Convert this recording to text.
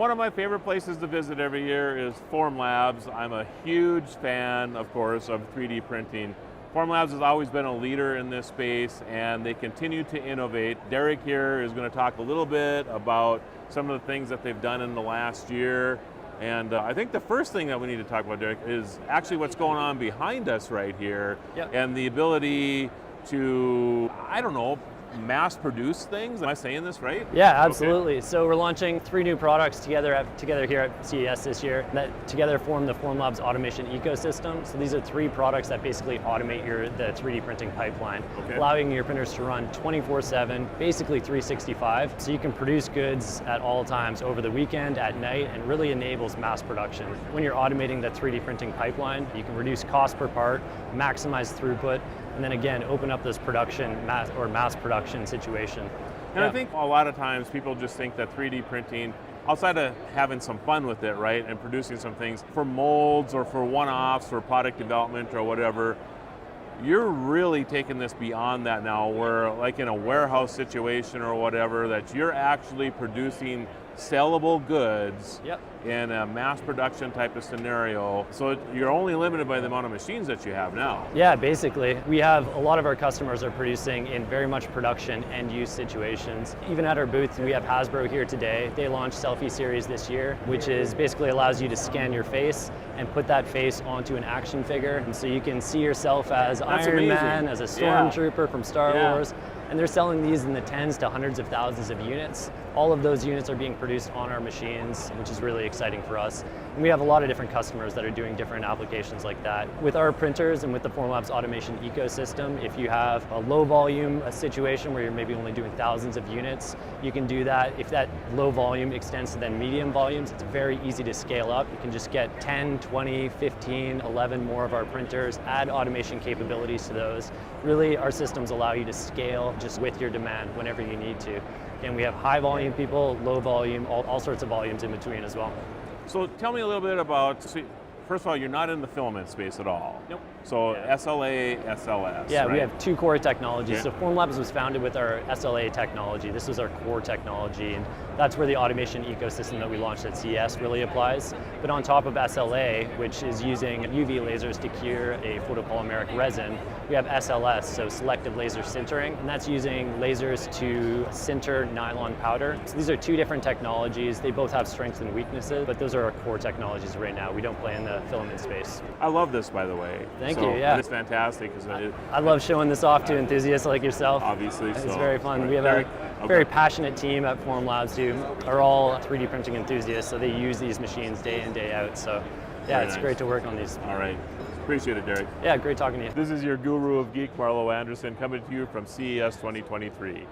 One of my favorite places to visit every year is Formlabs. I'm a huge fan, of course, of 3D printing. Formlabs has always been a leader in this space and they continue to innovate. Derekk here is going to talk a little bit about some of the things that they've done in the last year. And I think the first thing that we need to talk about, Derekk, is actually what's going on behind us right here. Yep. And the ability to, I don't know, mass produce things. Am I saying this right? Yeah, absolutely. Okay. So we're launching 3 new products together here at CES this year that together form the Formlabs automation ecosystem. So these are 3 products that basically automate the 3D printing pipeline, allowing your printers to run 24/7, basically 365. So you can produce goods at all times over the weekend, at night, and really enables mass production. When you're automating the 3D printing pipeline, you can reduce cost per part, maximize throughput, and then again, open up this mass production situation. And I think a lot of times people just think that 3D printing, outside of having some fun with it, right, and producing some things for molds or for one-offs for product development or whatever, you're really taking this beyond that now, where like in a warehouse situation or whatever, that you're actually producing sellable goods in a mass production type of scenario. So you're only limited by the amount of machines that you have now. Yeah, basically. We have a lot of our customers are producing in very much production end use situations. Even at our booth, we have Hasbro here today. They launched Selfie Series this year, which is basically allows you to scan your face and put that face onto an action figure. And so you can see yourself as Iron Man, as a stormtrooper from Star Wars. And they're selling these in the tens to hundreds of thousands of units. All of those units are being produced on our machines, which is really exciting for us. And we have a lot of different customers that are doing different applications like that. With our printers and with the Formlabs automation ecosystem, if you have a low volume situation where you're maybe only doing thousands of units, you can do that. If that low volume extends to then medium volumes, it's very easy to scale up. You can just get 10, 20, 15, 11 more of our printers, add automation capabilities to those. Really, our systems allow you to scale just with your demand whenever you need to. And we have high volume people, low volume, all sorts of volumes in between as well. So tell me a little bit about, first of all, you're not in the filament space at all. Nope. So SLA, SLS, Yeah, right? we have 2 core technologies. So Formlabs was founded with our SLA technology. This was our core technology, and that's where the automation ecosystem that we launched at CES really applies. But on top of SLA, which is using UV lasers to cure a photopolymeric resin, we have SLS, so selective laser sintering, and that's using lasers to sinter nylon powder. So these are 2 different technologies. They both have strengths and weaknesses, but those are our core technologies right now. We don't play in the filament space. I love this, by the way. Thank you, yeah. It's fantastic. I love showing this off to enthusiasts like yourself. Obviously, It's very fun. We have a very passionate team at Formlabs who are all 3D printing enthusiasts, so they use these machines day in, day out. So yeah, it's great to work on these. All right. Appreciate it, Derekk. Yeah, great talking to you. This is your guru of Geek, Marlo Anderson, coming to you from CES 2023.